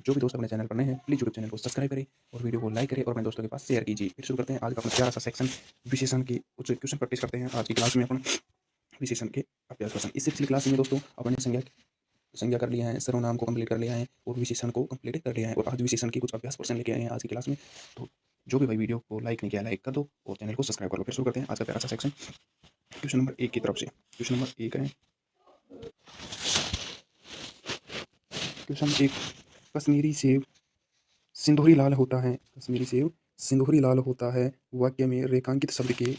जो भी दोस्त अपने चैनल पर नए हैं प्लीज़ यूट्यूब चैनल को सब्सक्राइब करें और वीडियो को लाइक करें और अपने दोस्तों के पास शेयर कीजिए। फिर शुरू करते हैं आज का अपना प्यारा सा सेक्शन विशेषण की कुछ क्वेश्चन प्रैक्टिस करते हैं आज की क्लास में अपन विशेषण के अभ्यास क्वेश्चन। इससे पिछली क्लास में दोस्तों अपन ने संज्ञा संज्ञा कर लिया है, सर्वनाम को कंप्लीट कर लिया है और विशेषण को कंप्लीट कर लिया है और आज विशेषण के कुछ अभ्यास क्वेश्चन लेके आए हैं आज की क्लास में। तो जो भी भाई वीडियो को लाइक नहीं किया लाइक कर दो और चैनल को सब्सक्राइब कर लो। फिर शुरू करते हैं आज का प्यारा सा सेक्शन क्वेश्चन नंबर 1 की तरफ से। क्वेश्चन नंबर 1 है, क्वेश्चन 1, कश्मीरी सेब सिंदूरी लाल होता है। कश्मीरी सेब सिंदूरी लाल होता है वाक्य में रेखांकित शब्द के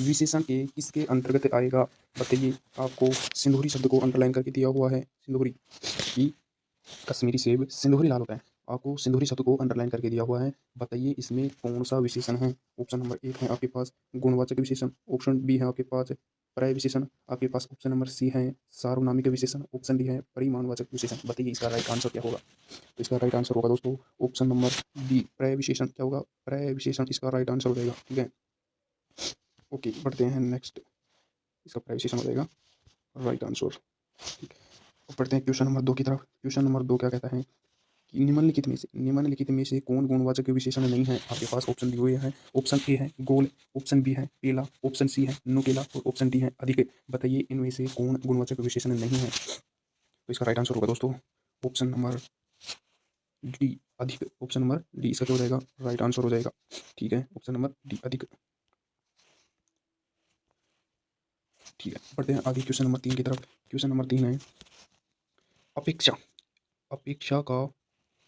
विशेषण के किसके अंतर्गत आएगा? बताइए। आपको सिंदूरी शब्द को अंडरलाइन करके दिया हुआ है, सिंदूरी की कश्मीरी सेब सिंदूरी लाल होता है। आपको सिंदूरी शब्द को अंडरलाइन करके दिया हुआ है। बताइए इसमें कौन सा विशेषण है? ऑप्शन नंबर 1 है आपके पास गुणवाचक विशेषण, ऑप्शन बी है आपके पास पर्याय विशेषण, आपके पास ऑप्शन नंबर सी है सार्वनामिक विशेषण, ऑप्शन डी है परिमाणवाचक विशेषण। बताइए इसका राइट आंसर क्या होगा? तो इसका राइट आंसर होगा दोस्तों ऑप्शन नंबर बी पर्याय विशेषण। क्या होगा? पर्याय विशेषण इसका राइट आंसर हो जाएगा। ठीक है, ओके बढ़ते हैं नेक्स्ट। इसका पर्याय विशेषण हो जाएगा राइट आंसर। ठीक, अब पढ़ते हैं क्वेश्चन नंबर 2 की तरफ। क्वेश्चन नंबर 2 क्या कहता है कि निम्नलिखित में से कौन गुणवाचक विशेषण नहीं है? आपके पास ऑप्शन दिए हुए हैं। ऑप्शन ए है गोल, ऑप्शन बी है पेला, ऑप्शन सी है नुकीला और ऑप्शन डी है अधिक। बताइए इनमें से कौन गुणवाचक विशेषण नहीं है? तो इसका राइट आंसर होगा दोस्तों ऑप्शन नंबर डी अधिक। ऑप्शन नंबर डी इसका क्या हो जाएगा? राइट आंसर हो जाएगा। ठीक है, ऑप्शन नंबर डी अधिक। ठीक है, पढ़ते हैं आगे क्वेश्चन नंबर 3 की तरफ। क्वेश्चन नंबर 3 है, अपेक्षा अपेक्षा का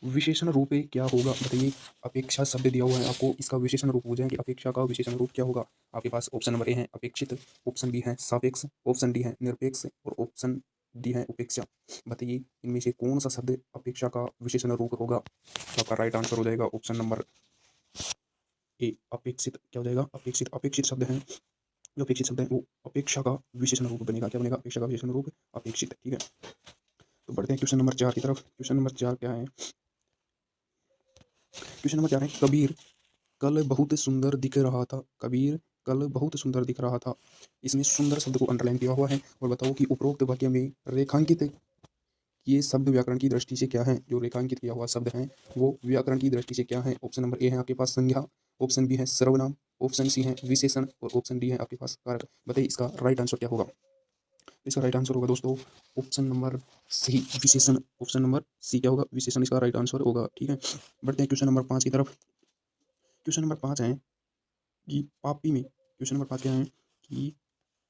विशेषण रूप क्या होगा? बताइए। अपेक्षा शब्द दिया हुआ है आपको, इसका विशेषण रूप हो जाए कि अपेक्षा का विशेषण रूप क्या होगा? आपके पास ऑप्शन नंबर ए है अपेक्षित, ऑप्शन बी है सापेक्ष, ऑप्शन डी है निरपेक्ष और ऑप्शन डी है उपेक्षा। बताइए इनमें से कौन सा शब्द अपेक्षा का विशेषण रूप होगा? तो आपका राइट आंसर हो जाएगा ऑप्शन नंबर ए अपेक्षित। क्या हो जाएगा? अपेक्षित। अपेक्षित शब्द है, जो अपेक्षित शब्द है वो अपेक्षा का विशेषण रूप बनेगा। क्या बनेगा? अपेक्षा का विशेषण रूप अपेक्षित। ठीक है, तो बढ़ते हैं क्वेश्चन नंबर 4 की तरफ। क्वेश्चन नंबर 4 क्या है? क्वेश्चन नंबर 4 है, कबीर कल बहुत सुंदर दिख रहा था। कबीर कल बहुत सुंदर दिख रहा था। इसमें सुंदर शब्द को अंडरलाइन किया हुआ है और बताओ कि उपरोक्त वाक्य में रेखांकित ये शब्द व्याकरण की दृष्टि से क्या है? जो रेखांकित किया हुआ शब्द है वो व्याकरण की दृष्टि से क्या है? ऑप्शन नंबर ए है आपके पास संज्ञा, ऑप्शन बी है सर्वनाम, ऑप्शन सी है विशेषण और ऑप्शन डी है आपके पास कारक। बताइए इसका राइट आंसर क्या होगा? इसका राइट आंसर होगा दोस्तों ऑप्शन नंबर सी विशेषण। ऑप्शन नंबर सी क्या होगा? विशेषण इसका राइट आंसर होगा। ठीक है, बढ़ते हैं क्वेश्चन नंबर 5 की तरफ। क्वेश्चन नंबर 5 है कि पापी में, क्वेश्चन नंबर 5 क्या है कि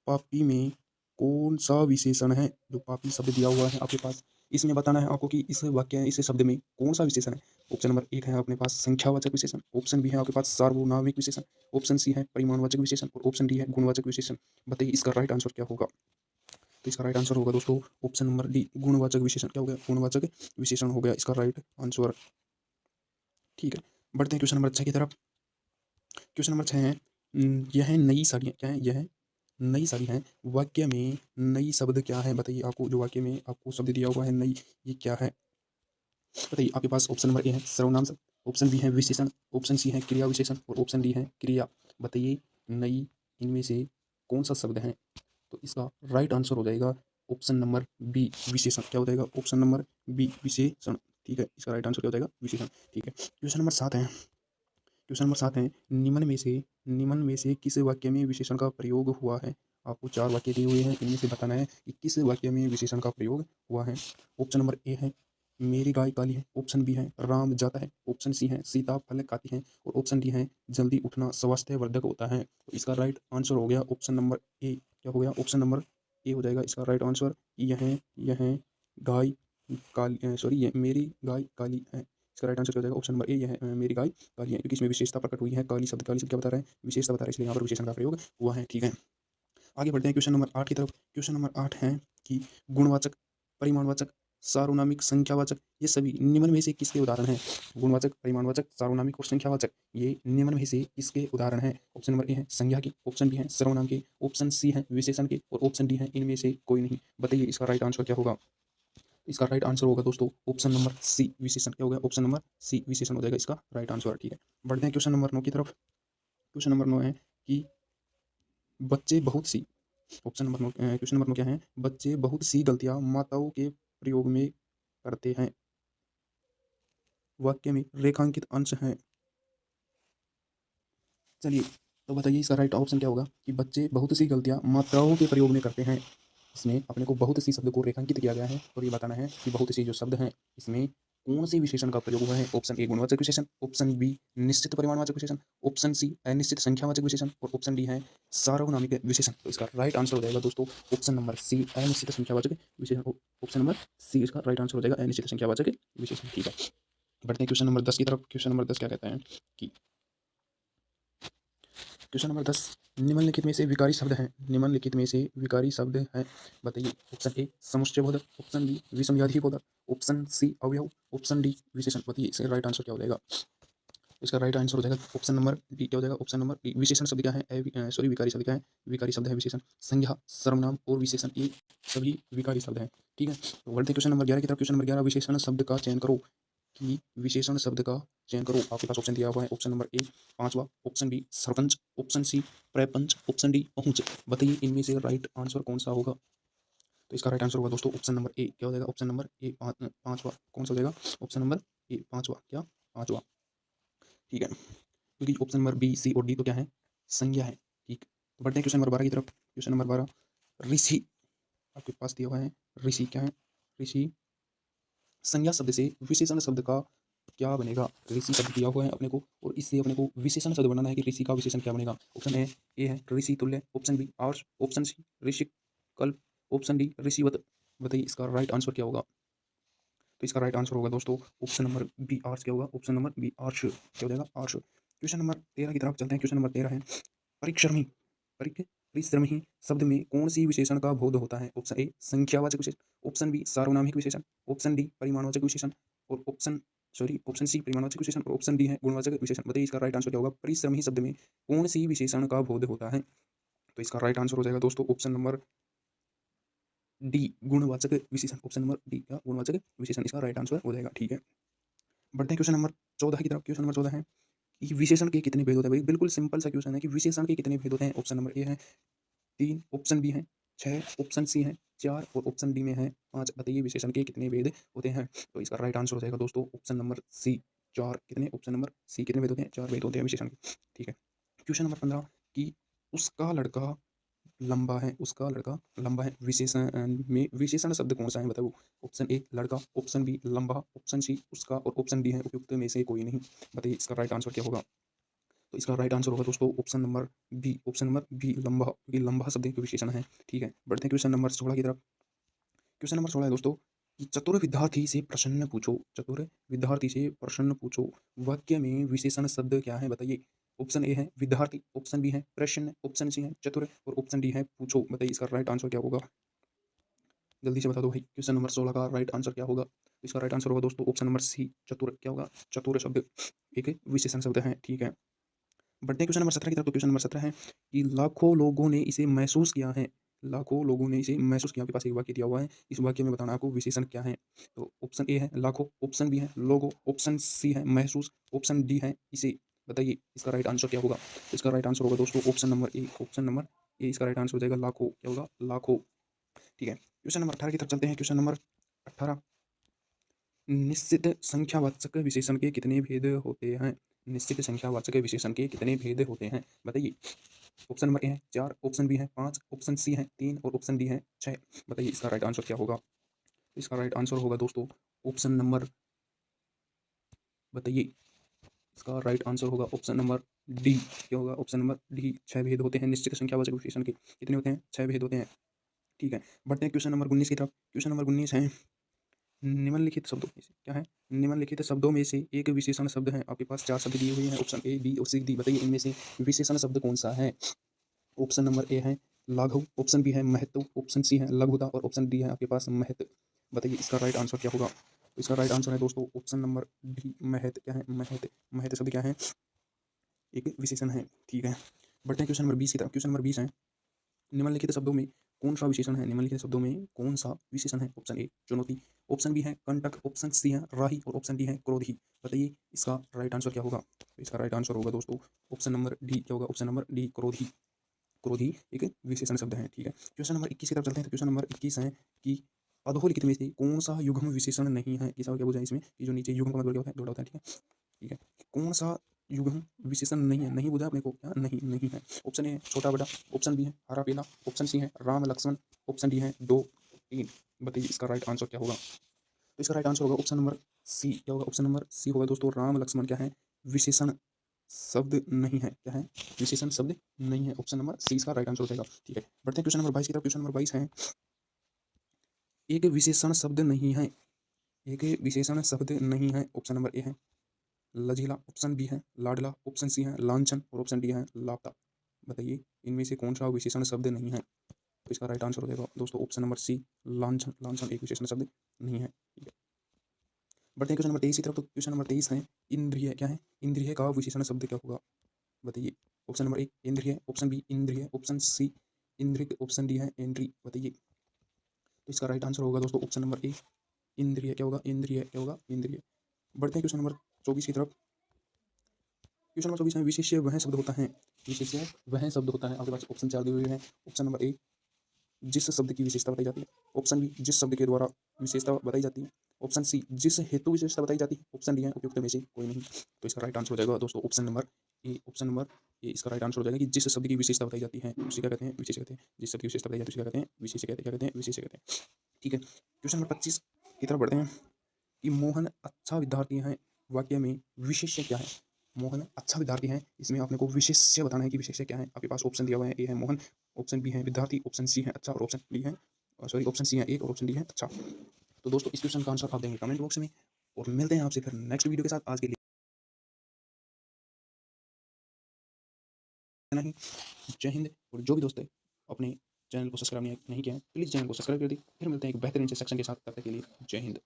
पापी में कौन सा विशेषण है? जो पापी शब्द दिया हुआ है आपके पास, इसमें बताना है आपको कि इस वाक्य इस शब्द में कौन सा विशेषण है। ऑप्शन नंबर 1 है अपने पास संख्यावाचक विशेषण, ऑप्शन बी है आपके पास सार्वनामिक विशेषण, ऑप्शन सी है परिमाणवाचक विशेषण और ऑप्शन डी है गुणवाचक विशेषण। बताइए इसका राइट आंसर क्या होगा? तो इसका राइट आंसर होगा दोस्तों ऑप्शन नंबर डी गुणवाचक विशेषण। क्या हो गया? गुणवाचक विशेषण हो गया इसका राइट आंसर। ठीक है, बढ़ते हैं क्वेश्चन नंबर 6 की तरफ। क्वेश्चन नंबर 6 है, यह नई साड़ियाँ क्या है? यह नई साड़ी है। वाक्य में नई शब्द क्या है? बताइए आपको जो वाक्य में आपको शब्द दिया हुआ है नई, ये क्या है? बताइए आपके पास ऑप्शन नंबर ए है सर्वनाम शब्द, ऑप्शन बी है विशेषण, ऑप्शन सी है क्रिया विशेषण और ऑप्शन डी है क्रिया। बताइए नई इनमें से कौन सा शब्द है? तो इसका राइट आंसर हो जाएगा ऑप्शन नंबर बी विशेषण। क्या हो जाएगा? ऑप्शन नंबर बी विशेषण। ठीक है, इसका राइट आंसर क्या हो जाएगा? विशेषण। ठीक है, क्वेश्चन नंबर 7 है। क्वेश्चन नंबर 7 है, निम्न में से किस वाक्य में विशेषण का प्रयोग हुआ है? आपको 4 वाक्य दिए हुए हैं, इनमें से बताना है कि किस वाक्य में विशेषण का प्रयोग हुआ है। ऑप्शन नंबर ए है मेरी गाय काली है, ऑप्शन बी है राम जाता है, ऑप्शन सी है सीता फल खाती है और ऑप्शन डी है जल्दी उठना स्वास्थ्यवर्धक होता है। तो इसका राइट आंसर हो गया ऑप्शन नंबर ए। क्या हो गया? ऑप्शन नंबर ए हो जाएगा इसका राइट आंसर। यह गाय काली, सॉरी ये मेरी गाय काली है। इसका राइट आंसर क्या हो जाएगा? ऑप्शन नंबर ए, यह मेरी गाय काली है, क्योंकि इसमें विशेषता प्रकट हुई है। काली शब्द क्या बता रहा है? विशेषता बता रहा है, इसलिए यहाँ पर विशेषण का प्रयोग हुआ है। ठीक है, आगे बढ़ते हैं क्वेश्चन नंबर 8 की तरफ। क्वेश्चन नंबर 8 है कि गुणवाचक, परिमाणवाचक, सार्वनामिक, संख्यावाचक ये सभी निम्न में से किसके उदाहरण हैं? गुणवाचक, परिमाणवाचक, सार्वनामिक और संख्यावाचक ये निम्न में से किसके उदाहरण हैं? ऑप्शन नंबर ए है संज्ञा के, ऑप्शन बी है सर्वनाम के, ऑप्शन सी है विशेषण के और ऑप्शन डी है इनमें से कोई नहीं। बताइए इसका राइट आंसर क्या होगा? इसका राइट आंसर होगा दोस्तों ऑप्शन नंबर सी विशेषण। क्या हो गया? ऑप्शन नंबर सी विशेषण हो जाएगा इसका राइट आंसर। ठीक है, बढ़ते हैं क्वेश्चन नंबर 9 की तरफ। क्वेश्चन नंबर 9 है कि बच्चे बहुत सी, ऑप्शन नंबर 9, क्वेश्चन नंबर 9 क्या है? बच्चे बहुत सी गलतियां माताओं के प्रयोग में करते हैं। वाक्य में रेखांकित अंश हैं। चलिए, तो बताइए इसका राइट ऑप्शन क्या होगा कि बच्चे बहुत सी गलतियाँ मात्राओं के प्रयोग में करते हैं। इसमें अपने को बहुत सी शब्द को रेखांकित किया गया है और ये बताना है कि बहुत सी जो शब्द हैं इसमें कौन से विशेषण का प्रयोग हुआ है। ऑप्शन ए गुणवाचक विशेषण, ऑप्शन बी निश्चित परिमाणवाचक विशेषण, ऑप्शन सी अनिश्चित संख्यावाचक विशेषण और ऑप्शन डी है सार्वनामिक विशेषण। तो इसका राइट आंसर हो जाएगा दोस्तों ऑप्शन नंबर सी अनिश्चित संख्यावाचक विशेषण। ऑप्शन नंबर सी इसका राइट आंसर हो जाएगा अनिश्चित संख्यावाचक विशेषण। ठीक है, बढ़ते हैं क्वेश्चन नंबर 10 की तरफ। क्वेश्चन नंबर 10 क्या कहता है कि क्वेश्चन नंबर 10, निम्नलिखित में से विकारी शब्द हैं। निम्नलिखित में से विकारी शब्द हैं, बताइए। ऑप्शन ए समुच्चयबोधक, ऑप्शन बी विषमयाधिबोधक, ऑप्शन सी अवयव, ऑप्शन डी विशेषण। बताइए इसका राइट आंसर क्या हो जाएगा। इसका राइट आंसर हो जाएगा ऑप्शन नंबर डी। क्या हो जाएगा ऑप्शन नंबर डी। विशेषण शब्द क्या है, सॉरी विकारी शब्द क्या है, विकारी शब्द है विशेषण। संज्ञा, सर्वनाम और विशेषण ये सभी विकारी शब्द हैं। ठीक है, तो बढ़ते क्वेश्चन नंबर 11 की तरफ। क्वेश्चन नंबर 11, विशेषण शब्द का चयन करो। कि विशेषण शब्द का चयन करो। आपके पास ऑप्शन दिया हुआ है। ऑप्शन नंबर ए पांचवा, option B sarpanch, option C प्रपंच, ऑप्शन डी पहुंच। बताइए इनमें से राइट आंसर कौन सा होगा। तो इसका राइट आंसर होगा दोस्तों ऑप्शन नंबर ए। क्या हो जाएगा ऑप्शन नंबर ए पांचवा। कौन सा हो जाएगा ऑप्शन नंबर ए पांचवा। क्या पांचवा। ठीक है, क्योंकि ऑप्शन नंबर बी सी और डी तो क्या है संज्ञा है। ठीक, तो बढ़ते हैं क्वेश्चन नंबर 12 की तरफ। क्वेश्चन नंबर 12, ऋषि आपके पास दिया हुआ है। ऋषि क्या है, ऋषि संज्ञा शब्द से विशेषण शब्द का क्या बनेगा। ऋषि शब्द दिया हुआ है अपने को और इससे अपने को विशेषण शब्द बनाना है कि ऋषि का विशेषण क्या बनेगा। ऑप्शन ए है ऋषि तुल्य, ऑप्शन बी आर्ष, ऑप्शन सी ऋषि कल्प, ऑप्शन डी ऋषिवत। बताइए इसका राइट आंसर क्या होगा। तो इसका राइट आंसर होगा दोस्तों ऑप्शन नंबर बी आर्ष। क्या होगा ऑप्शन नंबर बी आर्ष। क्या हो जाएगा आर्ष। क्वेश्चन नंबर 13 की तरफ चलते हैं। क्वेश्चन नंबर 13 है परिश्रमी। परिश्रमी शब्द में कौन सी विशेषण का बोध होता है। ऑप्शन ए संख्यावाचक विशेषण, ऑप्शन बी सार्वनामिक विशेषण, ऑप्शन डी परिमाणवाचक विशेषण और ऑप्शन सी परिमाणवाचक विशेषण और ऑप्शन डी है गुणवाचक विशेषण। बताइए इसका राइट आंसर क्या होगा। परिश्रमी शब्द में कौन सी विशेषण का बोध होता है। तो इसका राइट आंसर हो जाएगा दोस्तों ऑप्शन नंबर डी गुणवाचक विशेषण। ऑप्शन नंबर डी का गुणवाचक विशेषण इसका राइट आंसर हो जाएगा। ठीक है, बढ़ते हैं क्वेश्चन नंबर 14 की तरफ। क्वेश्चन नंबर 14 है कि विशेषण के कितने भेद होते हैं। भाई बिल्कुल सिंपल सा क्वेश्चन है कि विशेषण के कितने भेद होते हैं। ऑप्शन नंबर ए है 3, ऑप्शन बी है 6, ऑप्शन सी है 4 और ऑप्शन डी में है 5। बताइए विशेषण के कितने भेद होते हैं। तो इसका राइट आंसर हो जाएगा दोस्तों ऑप्शन नंबर सी 4। कितने ऑप्शन नंबर सी कितने भेद होते हैं 4 भेद होते हैं विशेषण के। ठीक है, क्वेश्चन नंबर 15 कि उसका लड़का लंबा है, उसका लड़का लंबा है। विशेषण में विशेषण शब्द कौन सा है बताओ। ऑप्शन ए लड़का, ऑप्शन बी लंबा, ऑप्शन सी उसका और ऑप्शन डी है उपयुक्त में से कोई नहीं। बताइए इसका राइट आंसर क्या होगा। तो इसका राइट आंसर होगा दोस्तों option number B. Option number B लंबा, क्योंकि लंबा शब्द एक विशेषण है। ठीक है, बढ़ते हैं क्वेश्चन नंबर 16 की तरफ। क्वेश्चन नंबर 16 है दोस्तों कि चतुर विद्यार्थी से प्रश्न पूछो। चतुर विद्यार्थी से प्रश्न पूछो। वाक्य में विशेषण शब्द क्या है बताइए। ऑप्शन ए है विद्यार्थी, ऑप्शन बी है प्रश्न, ऑप्शन सी है चतुर और ऑप्शन डी है पूछो। बताइए इसका राइट आंसर क्या होगा। जल्दी से बता दो भाई क्वेश्चन नंबर 16 का राइट आंसर क्या होगा। इसका राइट आंसर होगा दोस्तों ऑप्शन नंबर सी चतुर। क्या होगा चतुर शब्द एक विशेषण शब्द है। ठीक है, बढ़ते हैं क्वेश्चन नंबर 17 की तरफ। तो क्वेश्चन नंबर 17 है कि लाखों लोगों ने इसे महसूस किया है। लाखों लोगों ने इसे महसूस किया। आपके पास एक वाक्य दिया हुआ है, इस वाक्य में बताना आपको विशेषण क्या है। तो ऑप्शन ए है लाखों, ऑप्शन बी है लोगो, ऑप्शन सी है महसूस, ऑप्शन डी है इसे। बताइए इसका राइट आंसर क्या होगा। तो इसका राइट आंसर होगा दोस्तों ऑप्शन नंबर ए। ऑप्शन नंबर ए इसका राइट आंसर हो जाएगा लाखों। क्या होगा लाखों। ठीक है, क्वेश्चन नंबर 18 की तरफ चलते हैं। क्वेश्चन नंबर 18, निश्चित संख्यावाचक विशेषण के कितने भेद होते हैं। निश्चित संख्यावाचक विशेषण के कितने भेद होते हैं बताइए। ऑप्शन नंबर ए है 4, ऑप्शन बी है 5, ऑप्शन सी है 3 और ऑप्शन डी है 6। बताइए इसका राइट आंसर क्या होगा। इसका राइट आंसर होगा दोस्तों ऑप्शन नंबर, बताइए इसका राइट आंसर होगा ऑप्शन नंबर डी। क्या होगा ऑप्शन नंबर डी। 6 भेद होते हैं निश्चित संख्यावाचक विशेषण के। कितने होते हैं 6 भेद होते हैं। ठीक है, बढ़ते हैं क्वेश्चन नंबर 19 की तरफ। क्वेश्चन नंबर 19 है निम्नलिखित शब्दों में से क्या है। निम्नलिखित शब्दों में से एक विशेषण शब्द है। आपके पास 4 शब्द दिए हुए हैं ऑप्शन ए बी और सी डी। बताइए इनमें से विशेषण शब्द कौन सा है। ऑप्शन नंबर ए है लाघव, ऑप्शन बी है महत्व, ऑप्शन सी है लघुता और ऑप्शन डी है आपके पास महत्व। बताइए इसका राइट आंसर क्या होगा। तो इसका राइट आंसर है दोस्तों ऑप्शन नंबर डी महत्व। क्या है महत्व। महत्व शब्द क्या है एक विशेषण है। ठीक है, बढ़ते हैं क्वेश्चन नंबर 20 की तरफ। क्वेश्चन नंबर 20 है निम्नलिखित शब्दों में कौन सा विशेषण है। निम्नलिखित शब्दों में कौन सा विशेषण है। ऑप्शन ए चुनौती, ऑप्शन बी है कंटक, ऑप्शन सी है राही और ऑप्शन डी है क्रोधी। बताइए इसका राइट आंसर क्या होगा। तो इसका राइट आंसर होगा दोस्तों ऑप्शन नंबर डी। क्या होगा ऑप्शन नंबर डी क्रोधी। क्रोधी एक विशेषण शब्द है। ठीक है, क्वेश्चन नंबर 21 की तरफ चलते हैं। तो क्वेश्चन नंबर 21 है कि अधोलिखित में से कौन सा युग्म विशेषण नहीं है? किसा क्या बोला इसमें कि जो नीचे युग्म का मतलब क्या होता है? जोड़ा होता है, ठीक है? ठीक है। कौन सा युग्म विशेषण नहीं है? नहीं बोला अपने को क्या? नहीं, नहीं है। ऑप्शन ए है छोटा बड़ा, ऑप्शन बी है हरा पीला, ऑप्शन सी है राम लक्ष्मण, ऑप्शन डी है 2, 3। बताइए इसका राइट आंसर क्या होगा? तो इसका राइट आंसर होगा ऑप्शन नंबर सी। क्या होगा? ऑप्शन नंबर सी होगा दोस्तों। राम लक्ष्मण क्या है? विशेषण शब्द नहीं है। क्या है? विशेषण शब्द नहीं है। ऑप्शन नंबर सी इसका राइट आंसर हो जाएगा। ठीक है, बढ़ते हैं क्वेश्चन नंबर 22 की तरफ। क्वेश्चन नंबर 22 है, एक विशेषण शब्द नहीं है। एक विशेषण शब्द नहीं है। ऑप्शन नंबर ए है लचीला, ऑप्शन बी है लाडला, ऑप्शन सी है लांछन और ऑप्शन डी है लापता। बताइए इनमें से कौन सा विशेषण शब्द नहीं है? तो इसका राइट आंसर हो जाएगा दोस्तों ऑप्शन नंबर सी लांछन। लांछन एक विशेषण शब्द नहीं है। ठीक है, बढ़ते हैं क्वेश्चन नंबर 23 की तरफ। तो क्वेश्चन नंबर 23 है, इंद्रिय क्या है? इंद्रिय का विशेषण शब्द क्या होगा? बताइए। ऑप्शन नंबर ए इंद्रिय, ऑप्शन बी इंद्रिय, ऑप्शन सी इंद्रिय, ऑप्शन डी है इंद्री। बताइए। तो इसका राइट आंसर होगा दोस्तों ऑप्शन नंबर ए इंद्रिय। क्या होगा? इंद्रिय। क्या होगा? इंद्रिय। बढ़ते हैं क्वेश्चन नंबर 24 की तरफ। क्वेश्चन नंबर 24 में विशेष्य वह शब्द होता है। विशेष्य वह शब्द होता है। आपके पास ऑप्शन 4 दिए हुए हैं। ऑप्शन नंबर ए जिस शब्द की विशेषता बताई जाती है, ऑप्शन बी जिस शब्द के द्वारा विशेषता बताई जाती है, ऑप्शन सी जिस हेतु विशेषता बताई जाती है, ऑप्शन डी है उपयुक्त में से कोई नहीं। तो इसका राइट आंसर हो जाएगा दोस्तों ऑप्शन नंबर ए। ऑप्शन नंबर ए इसका राइट आंसर हो जाएगा कि जिस शब्द की विशेषता बताई जाती है उसे क्या कहते हैं? विशेष कहते हैं। जिस शब्द की विशेषता बताई जाती है उसे क्या कहते हैं? विशेष कहते हैं। क्या कहते हैं? विशेष कहते हैं। ठीक है, क्वेश्चन नंबर 25 की तरफ बढ़ते हैं कि मोहन अच्छा विद्यार्थी है, वाक्य में विशेष्य क्या है? मोहन अच्छा विद्यार्थी है, इसमें आपने को विशेष्य बताना है कि विशेष्य क्या है। आपके पास ऑप्शन दिया हुआ है, ए है मोहन, ऑप्शन बी है विद्यार्थी, ऑप्शन सी है अच्छा और ऑप्शन डी है सॉरी ऑप्शन सी है एक और ऑप्शन डी है अच्छा। तो दोस्तों इस क्वेश्चन का आंसर आप देंगे कमेंट बॉक्स में, और मिलते हैं आपसे फिर नेक्स्ट वीडियो के साथ। आज के लिए इतना ही। जय हिंद। और जो भी दोस्त अपने चैनल को सब्सक्राइब नहीं किया है, प्लीज़ चैनल को सब्सक्राइब कर दी। फिर मिलते हैं एक बेहतरीन से सेक्शन के साथ। तब तक के लिए जय हिंद।